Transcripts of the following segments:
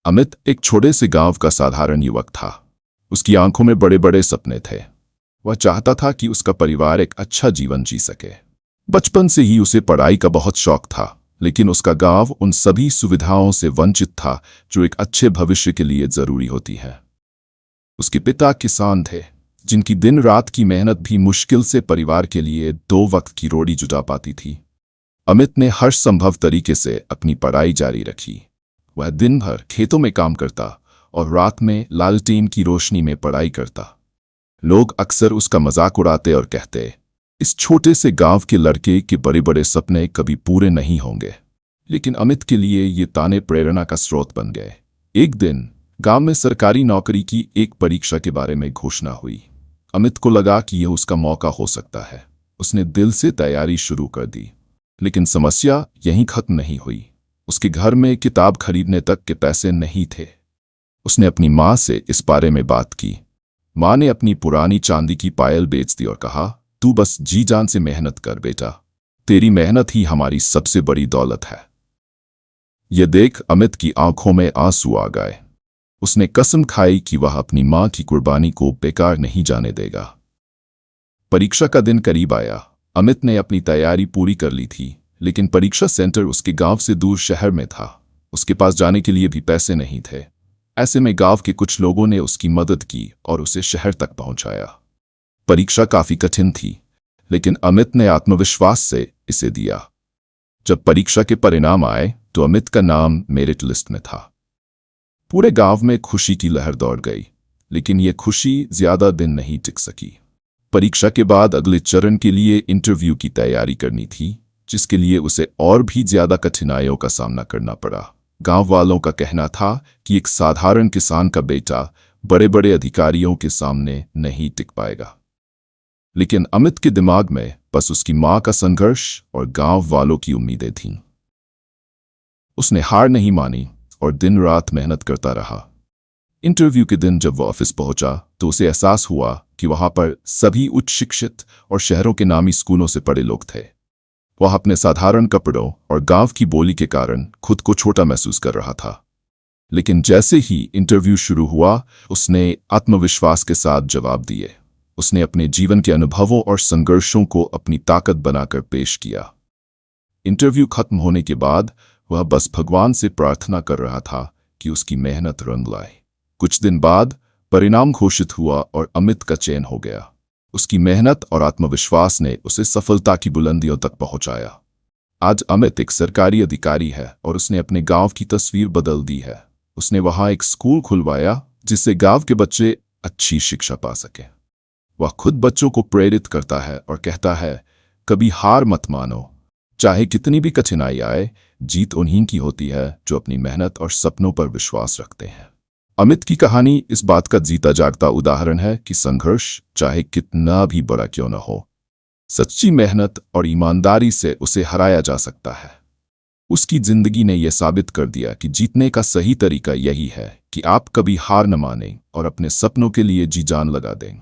अमित एक छोटे से गांव का साधारण युवक था। उसकी आंखों में बड़े बड़े सपने थे। वह चाहता था कि उसका परिवार एक अच्छा जीवन जी सके। बचपन से ही उसे पढ़ाई का बहुत शौक था, लेकिन उसका गांव उन सभी सुविधाओं से वंचित था जो एक अच्छे भविष्य के लिए जरूरी होती है। उसके पिता किसान थे, जिनकी दिन रात की मेहनत भी मुश्किल से परिवार के लिए 2 वक्त की रोटी जुटा पाती थी। अमित ने हर संभव तरीके से अपनी पढ़ाई जारी रखी। वह दिन भर खेतों में काम करता और रात में लालटेन की रोशनी में पढ़ाई करता। लोग अक्सर उसका मजाक उड़ाते और कहते, इस छोटे से गांव के लड़के के बड़े बड़े सपने कभी पूरे नहीं होंगे। लेकिन अमित के लिए ये ताने प्रेरणा का स्रोत बन गए। एक दिन गांव में सरकारी नौकरी की एक परीक्षा के बारे में घोषणा हुई। अमित को लगा कि यह उसका मौका हो सकता है। उसने दिल से तैयारी शुरू कर दी। लेकिन समस्या यहीं खत्म नहीं हुई। उसके घर में किताब खरीदने तक के पैसे नहीं थे। उसने अपनी माँ से इस बारे में बात की। माँ ने अपनी पुरानी चांदी की पायल बेच दी और कहा, तू बस जी जान से मेहनत कर बेटा, तेरी मेहनत ही हमारी सबसे बड़ी दौलत है। यह देख अमित की आंखों में आंसू आ गए। उसने कसम खाई कि वह अपनी माँ की कुर्बानी को बेकार नहीं जाने देगा। परीक्षा का दिन करीब आया। अमित ने अपनी तैयारी पूरी कर ली थी, लेकिन परीक्षा सेंटर उसके गांव से दूर शहर में था। उसके पास जाने के लिए भी पैसे नहीं थे। ऐसे में गांव के कुछ लोगों ने उसकी मदद की और उसे शहर तक पहुंचाया। परीक्षा काफी कठिन थी, लेकिन अमित ने आत्मविश्वास से इसे दिया। जब परीक्षा के परिणाम आए तो अमित का नाम मेरिट लिस्ट में था। पूरे गांव में खुशी की लहर दौड़ गई, लेकिन यह खुशी ज्यादा दिन नहीं टिक सकी। परीक्षा के बाद अगले चरण के लिए इंटरव्यू की तैयारी करनी थी, जिसके लिए उसे और भी ज्यादा कठिनाइयों का सामना करना पड़ा। गांव वालों का कहना था कि एक साधारण किसान का बेटा बड़े बड़े अधिकारियों के सामने नहीं टिक पाएगा। लेकिन अमित के दिमाग में बस उसकी मां का संघर्ष और गांव वालों की उम्मीदें थीं। उसने हार नहीं मानी और दिन रात मेहनत करता रहा। इंटरव्यू के दिन जब वह ऑफिस पहुंचा तो उसे एहसास हुआ कि वहां पर सभी उच्च शिक्षित और शहरों के नामी स्कूलों से पढ़े लोग थे। वह अपने साधारण कपड़ों और गांव की बोली के कारण खुद को छोटा महसूस कर रहा था। लेकिन जैसे ही इंटरव्यू शुरू हुआ, उसने आत्मविश्वास के साथ जवाब दिए। उसने अपने जीवन के अनुभवों और संघर्षों को अपनी ताकत बनाकर पेश किया। इंटरव्यू खत्म होने के बाद वह बस भगवान से प्रार्थना कर रहा था कि उसकी मेहनत रंग लाए। कुछ दिन बाद परिणाम घोषित हुआ और अमित का चयन हो गया। उसकी मेहनत और आत्मविश्वास ने उसे सफलता की बुलंदियों तक पहुंचाया। आज अमित एक सरकारी अधिकारी है और उसने अपने गांव की तस्वीर बदल दी है। उसने वहां एक स्कूल खुलवाया जिससे गांव के बच्चे अच्छी शिक्षा पा सकें। वह खुद बच्चों को प्रेरित करता है और कहता है, कभी हार मत मानो। चाहे कितनी भी कठिनाई आए, जीत उन्हीं की होती है जो अपनी मेहनत और सपनों पर विश्वास रखते हैं। अमित की कहानी इस बात का जीता जागता उदाहरण है कि संघर्ष चाहे कितना भी बड़ा क्यों न हो, सच्ची मेहनत और ईमानदारी से उसे हराया जा सकता है। उसकी जिंदगी ने यह साबित कर दिया कि जीतने का सही तरीका यही है कि आप कभी हार न मानें और अपने सपनों के लिए जी जान लगा दें।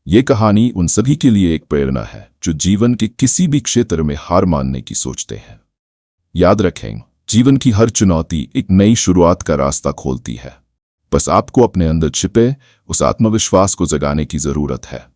ये कहानी उन सभी के लिए एक प्रेरणा है जो जीवन के किसी भी क्षेत्र में हार मानने की सोचते हैं। याद रखें, जीवन की हर चुनौती एक नई शुरुआत का रास्ता खोलती है। बस आपको अपने अंदर छिपे उस आत्मविश्वास को जगाने की जरूरत है।